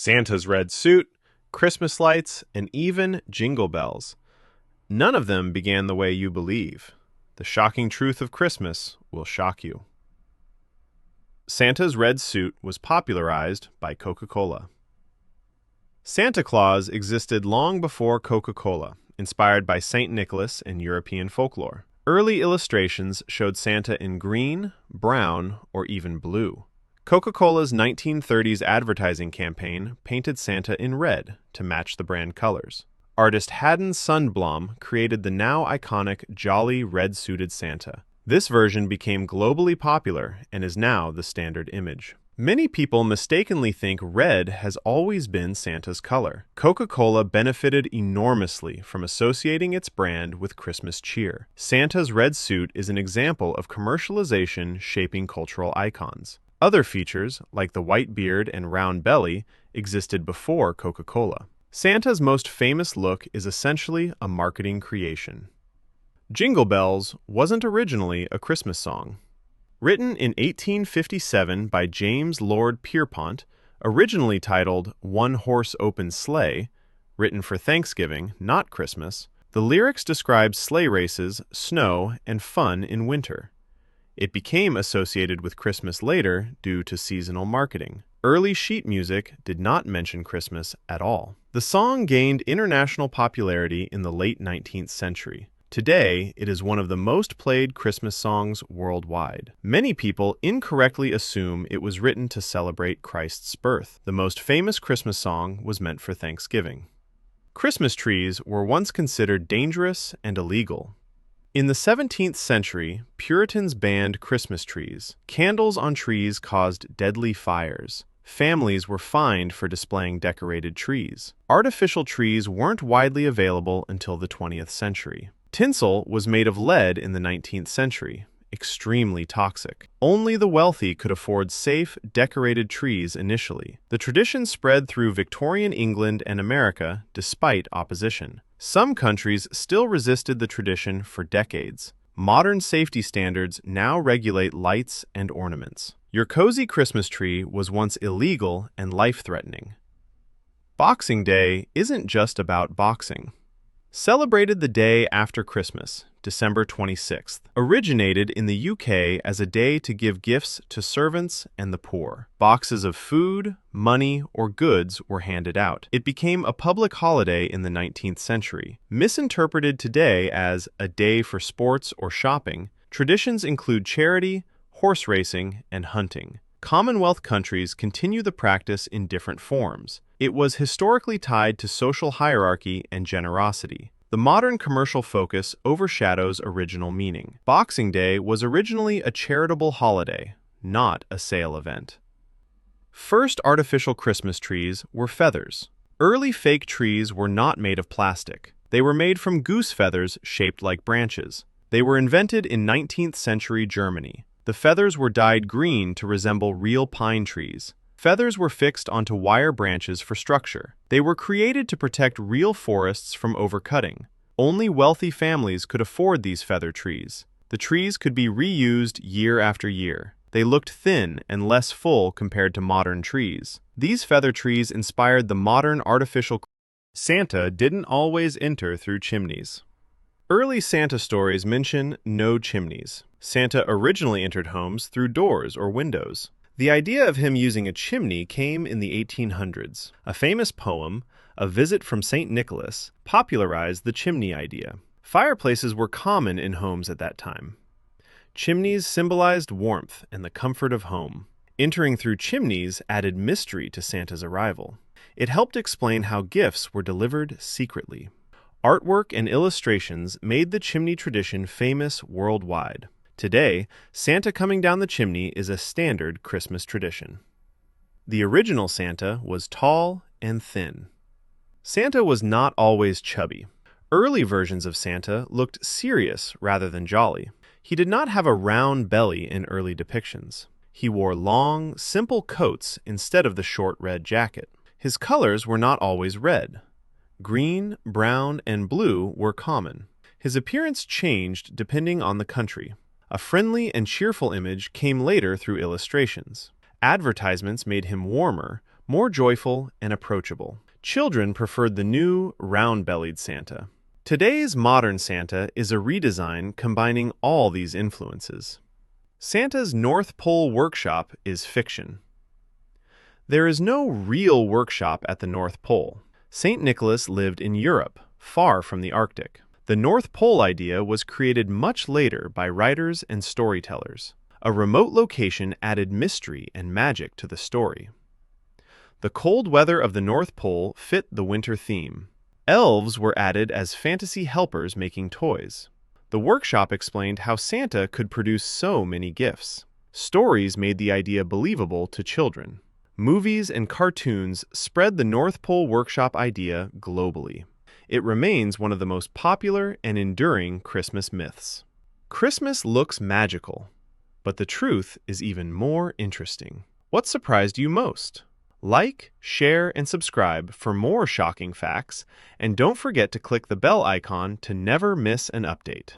Santa's red suit, Christmas lights, and even Jingle Bells. None of them began the way you believe. The shocking truth of Christmas will shock you. Santa's red suit was popularized by Coca-Cola. Santa Claus existed long before Coca-Cola, inspired by St. Nicholas and European folklore. Early illustrations showed Santa in green, brown, or even blue. Coca-Cola's 1930s advertising campaign painted Santa in red to match the brand colors. Artist Haddon Sundblom created the now iconic jolly red-suited Santa. This version became globally popular and is now the standard image. Many people mistakenly think red has always been Santa's color. Coca-Cola benefited enormously from associating its brand with Christmas cheer. Santa's red suit is an example of commercialization shaping cultural icons. Other features, like the white beard and round belly, existed before Coca-Cola. Santa's most famous look is essentially a marketing creation. Jingle Bells wasn't originally a Christmas song. Written in 1857 by James Lord Pierpont, originally titled One Horse Open Sleigh, written for Thanksgiving, not Christmas, the lyrics describe sleigh races, snow, and fun in winter. It became associated with Christmas later due to seasonal marketing. Early sheet music did not mention Christmas at all. The song gained international popularity in the late 19th century. Today, it is one of the most played Christmas songs worldwide. Many people incorrectly assume it was written to celebrate Christ's birth. The most famous Christmas song was meant for Thanksgiving. Christmas trees were once considered dangerous and illegal. In the 17th century, Puritans banned Christmas trees. Candles on trees caused deadly fires. Families were fined for displaying decorated trees. Artificial trees weren't widely available until the 20th century. Tinsel was made of lead in the 19th century, extremely toxic. Only the wealthy could afford safe, decorated trees initially. The tradition spread through Victorian England and America despite opposition. Some countries still resisted the tradition for decades. Modern safety standards now regulate lights and ornaments. Your cozy Christmas tree was once illegal and life-threatening. Boxing Day isn't just about boxing. Celebrated the day after Christmas, December 26th, originated in the UK as a day to give gifts to servants and the poor. Boxes of food, money, or goods were handed out. It became a public holiday in the 19th century. Misinterpreted today as a day for sports or shopping, traditions include charity, horse racing, and hunting. Commonwealth countries continue the practice in different forms. It was historically tied to social hierarchy and generosity. The modern commercial focus overshadows original meaning. Boxing Day was originally a charitable holiday, not a sale event. First artificial Christmas trees were feathers. Early fake trees were not made of plastic. They were made from goose feathers shaped like branches. They were invented in 19th century Germany. The feathers were dyed green to resemble real pine trees. Feathers were fixed onto wire branches for structure. They were created to protect real forests from overcutting. Only wealthy families could afford these feather trees. The trees could be reused year after year. They looked thin and less full compared to modern trees. These feather trees inspired the modern artificial. Santa didn't always enter through chimneys. Early Santa stories mention no chimneys. Santa originally entered homes through doors or windows. The idea of him using a chimney came in the 1800s. A famous poem, A Visit from St. Nicholas, popularized the chimney idea. Fireplaces were common in homes at that time. Chimneys symbolized warmth and the comfort of home. Entering through chimneys added mystery to Santa's arrival. It helped explain how gifts were delivered secretly. Artwork and illustrations made the chimney tradition famous worldwide. Today, Santa coming down the chimney is a standard Christmas tradition. The original Santa was tall and thin. Santa was not always chubby. Early versions of Santa looked serious rather than jolly. He did not have a round belly in early depictions. He wore long, simple coats instead of the short red jacket. His colors were not always red. Green, brown, and blue were common. His appearance changed depending on the country. A friendly and cheerful image came later through illustrations. Advertisements made him warmer, more joyful and approachable. Children preferred the new, round-bellied Santa. Today's modern Santa is a redesign combining all these influences. Santa's North Pole workshop is fiction. There is no real workshop at the North Pole. St. Nicholas lived in Europe, far from the Arctic. The North Pole idea was created much later by writers and storytellers. A remote location added mystery and magic to the story. The cold weather of the North Pole fit the winter theme. Elves were added as fantasy helpers making toys. The workshop explained how Santa could produce so many gifts. Stories made the idea believable to children. Movies and cartoons spread the North Pole workshop idea globally. It remains one of the most popular and enduring Christmas myths. Christmas looks magical, but the truth is even more interesting. What surprised you most? Like, share, and subscribe for more shocking facts, and don't forget to click the bell icon to never miss an update.